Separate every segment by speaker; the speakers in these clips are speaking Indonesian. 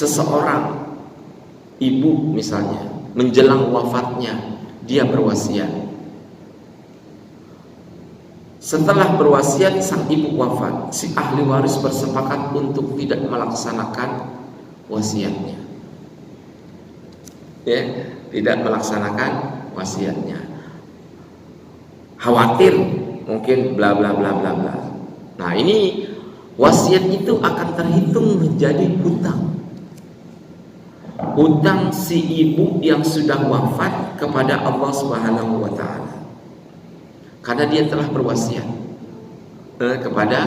Speaker 1: seseorang ibu misalnya menjelang wafatnya dia berwasiat. Setelah berwasiat sang ibu wafat, si ahli waris bersepakat untuk tidak melaksanakan wasiatnya. Ya, tidak melaksanakan wasiatnya. Khawatir mungkin bla bla bla bla bla. Nah, ini wasiat itu akan terhitung menjadi hutang. Hutang si ibu yang sudah wafat kepada Allah Subhanahu wa taala. Karena dia telah berwasiat kepada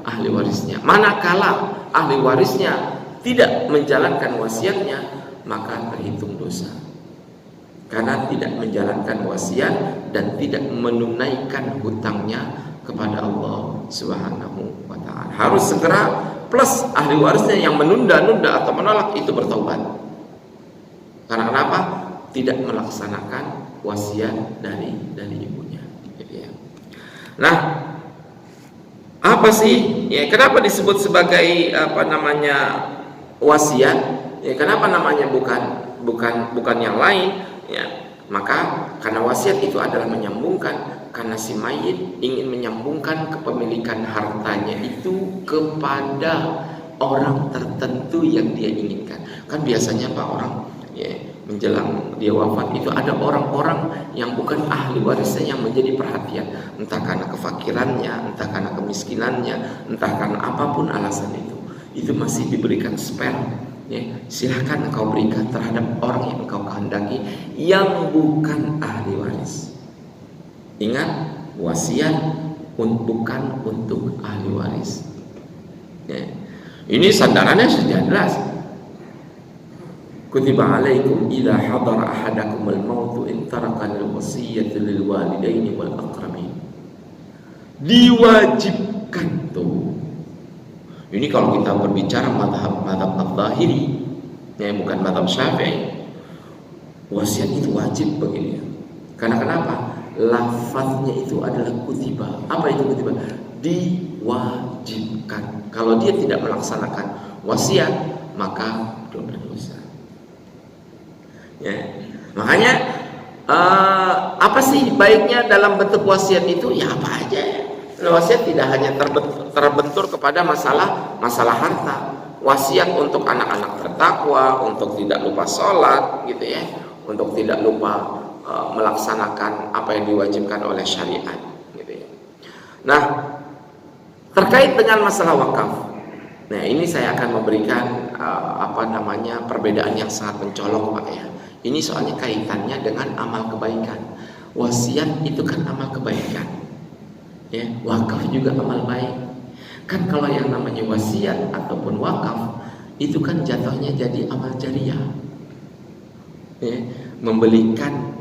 Speaker 1: ahli warisnya. Manakala ahli warisnya tidak menjalankan wasiatnya, maka terhitung dosa. Karena tidak menjalankan wasiat dan tidak menunaikan hutangnya kepada Allah Subhanahu wa taala. Harus segera, plus ahli warisnya yang menunda-nunda atau menolak itu bertaubat. Karena kenapa? Tidak melaksanakan wasiat dari ibunya. Nah, apa sih? Ya, kenapa disebut sebagai wasiat? Ya, kenapa namanya bukan yang lain? Ya, maka karena wasiat itu adalah menyambungkan, karena si mayit ingin menyambungkan kepemilikan hartanya itu kepada orang tertentu yang dia inginkan. Kan biasanya Pak orang ya menjelang dia wafat itu ada orang-orang yang bukan ahli warisnya yang menjadi perhatian, entah karena kefakirannya, entah karena kemiskinannya, entah karena apapun alasan itu masih diberikan spare. Ya, silahkan engkau berikan terhadap orang yang engkau kehendaki yang bukan ahli waris. Ingat, wasiat bukan untuk ahli waris. Ya. Ini sandarannya sudah jelas. Kutiba alaikum idza hadara ahadakumul mautu in taraka al-wasiyyata lil walidaini wal aqrabin. Diwajibkan tuh. Ini kalau kita berbicara madhab al-Zahiri, ya bukan madhab Syafi'i. Wasiat itu wajib bagi dia. Karena kenapa? Lafaznya itu adalah kutiba. Apa itu kutiba? Diwajibkan. Kalau dia tidak melaksanakan wasiat, maka dia berdosa. Ya. Makanya apa sih baiknya dalam bentuk wasiat itu? Ya apa aja. Wasiat tidak hanya terbentur kepada masalah harta. Wasiat untuk anak-anak bertakwa, untuk tidak lupa sholat, gitu ya, untuk tidak lupa melaksanakan apa yang diwajibkan oleh syariat, gitu ya. Nah, terkait dengan masalah wakaf, nah ini saya akan memberikan perbedaan yang sangat mencolok Pak ya. Ini soalnya kaitannya dengan amal kebaikan. Wasiat itu kan amal kebaikan, ya. Wakaf juga amal baik. Kan kalau yang namanya wasiat ataupun wakaf itu kan jatuhnya jadi amal jariah, ya. Membelikan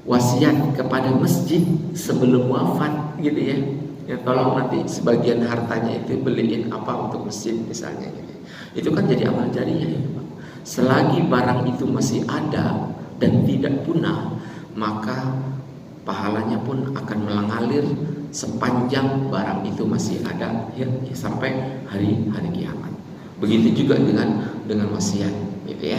Speaker 1: wasiat kepada masjid sebelum wafat, gitu ya. Ya tolong nanti sebagian hartanya itu beliin apa untuk masjid misalnya, gitu. Itu kan jadi amal jariah, ya, Pak. Selagi barang itu masih ada dan tidak punah, maka pahalanya pun akan mengalir sepanjang barang itu masih ada, ya, sampai hari kiamat. Begitu juga dengan wasiat, gitu ya.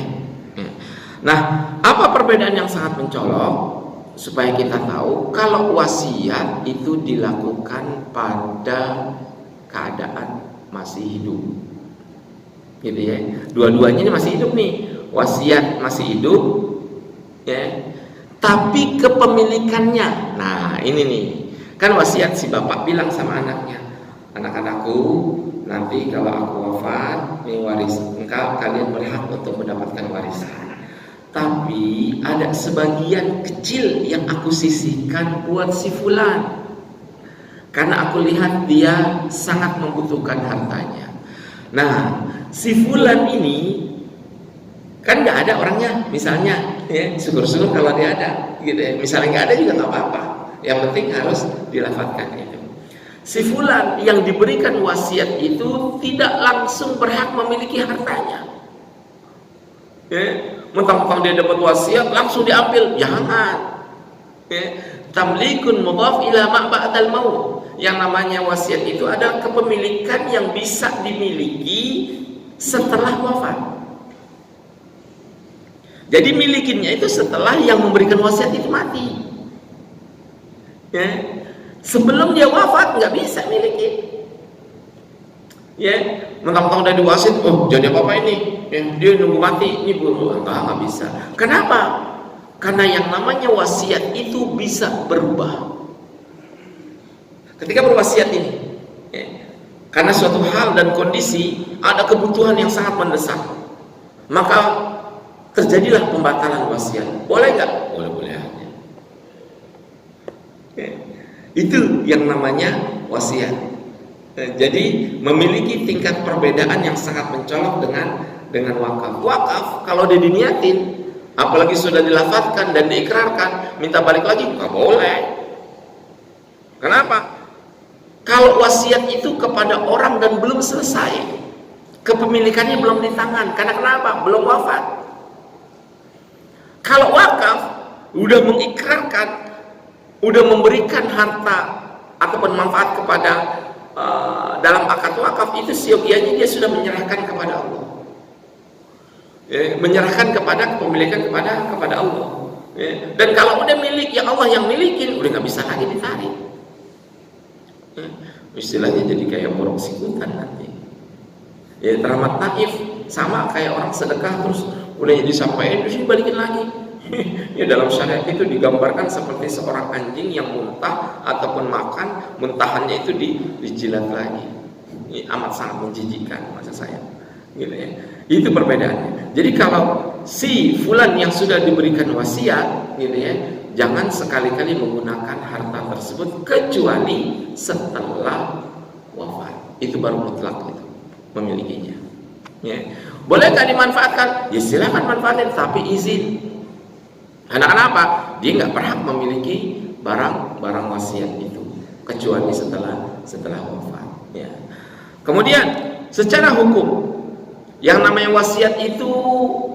Speaker 1: Nah, apa perbedaan yang sangat mencolok supaya kita tahu kalau wasiat itu dilakukan pada keadaan masih hidup, gitu ya. Dua-duanya ini masih hidup nih. Wasiat masih hidup, ya. Tapi kepemilikannya, nah ini nih. Kan wasiat si bapak bilang sama anaknya, anak-anakku, nanti kalau aku wafat, ini waris engkau, kalian berhak untuk mendapatkan warisan. Tapi ada sebagian kecil yang aku sisihkan buat si fulan, karena aku lihat dia sangat membutuhkan hartanya. Nah, si fulan ini kan nggak ada orangnya, misalnya, ya, syukur-syukur kalau dia ada, gitu ya. Misalnya nggak ada juga nggak apa-apa. Yang penting harus dilafatkan itu. Si fulan yang diberikan wasiat itu tidak langsung berhak memiliki hartanya. Ya, mentang-mentang dia dapat wasiat langsung diambil, jangan. Ya, tamlikun mudhaf ila ma ba'dal maut. Yang namanya wasiat itu adalah kepemilikan yang bisa dimiliki setelah wafat. Jadi milikinnya itu setelah yang memberikan wasiat itu mati. Ya. Sebelum dia wafat nggak bisa miliki. Ya, mentang-mentang udah diwasit, oh jadi apa ini? Ya, dia nunggu mati, ini belum, nggak bisa. Kenapa? Karena yang namanya wasiat itu bisa berubah. Ketika berwasiat ini, ya, karena suatu hal dan kondisi ada kebutuhan yang sangat mendesak, maka terjadilah pembatalan wasiat. Boleh nggak? Boleh-boleh aja. Ya. Itu yang namanya wasiat. Jadi memiliki tingkat perbedaan yang sangat mencolok dengan wakaf. Wakaf kalau dia diniatin, apalagi sudah dilafadzkan dan diikrarkan, minta balik lagi nggak boleh. Kenapa? Kalau wasiat itu kepada orang dan belum selesai, kepemilikannya belum di tangan. Karena kenapa? Belum wafat. Kalau wakaf udah mengikrarkan, udah memberikan harta ataupun manfaat kepada dalam akad wakaf, itu siogianya dia sudah menyerahkan kepada Allah, ya, menyerahkan kepada kepemilikan kepada Allah, ya. Dan kalau udah milik yang Allah yang milikin, udah nggak bisa lagi ditarik, ya. Istilahnya jadi kayak borok sikutan nanti, ya. Teramat naif, sama kayak orang sedekah terus udah disampaikan terus dibalikin lagi. Ya, dalam syariat itu digambarkan seperti seorang anjing yang muntah ataupun makan, muntahannya itu dijilat lagi. Ini amat sangat menjijikkan maksud saya, gitu ya. Itu perbedaannya. Jadi kalau si fulan yang sudah diberikan wasiat, gitu ya, jangan sekali-kali menggunakan harta tersebut kecuali setelah wafat. Itu baru mutlak itu memilikinya. Ya. Boleh nggak dimanfaatkan? Ya silakan manfaatin, tapi izin. Karena kenapa? Dia nggak berhak memiliki barang wasiat itu kecuali setelah wafat. Ya. Kemudian secara hukum, yang namanya wasiat itu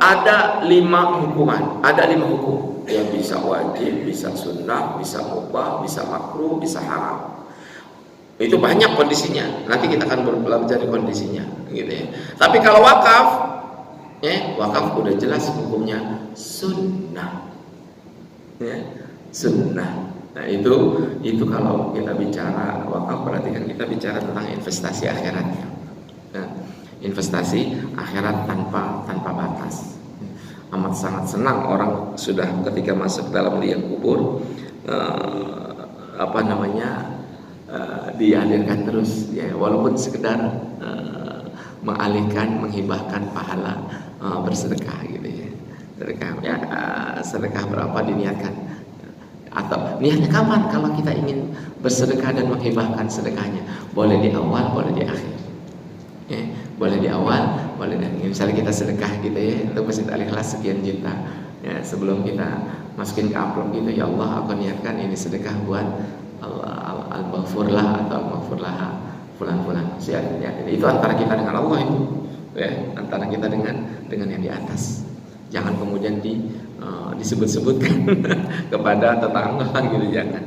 Speaker 1: ada 5 hukuman, ada 5 hukum. Ya, bisa wajib, bisa sunnah, bisa mubah, bisa makruh, bisa haram. Itu banyak kondisinya. Nanti kita akan belajar kondisinya, gitu ya. Tapi kalau wakaf, ya, wakaf udah jelas hukumnya sunnah. Ya, sunnah. Nah itu kalau kita bicara wakaf, berarti kan kita bicara tentang investasi akhiratnya. Nah, investasi akhirat tanpa batas. Amat sangat senang orang sudah ketika masuk dalam liang kubur, dihadirkan terus, ya, walaupun sekedar mengalihkan, menghibahkan pahala bersedekah, gitu ya. Sedekah, ya, sedekah berapa diniatkan, atau niatnya kapan kalau kita ingin bersedekah dan menghibahkan sedekahnya? Boleh di awal, boleh di akhir, ya, boleh di awal, boleh di akhir. Misalnya kita sedekah gitu ya, untuk Masjid Al-Ikhlas sekian juta, ya, sebelum kita masukin ke amplop gitu, ya Allah aku niatkan ini sedekah buat al-maghfurlah atau al-maghfurlah fulan-fulan, ya, itu antara kita dengan Allah itu, ya, antara kita dengan yang di atas. Jangan kemudian disebut-sebutkan kepada tetangga gitu, jangan.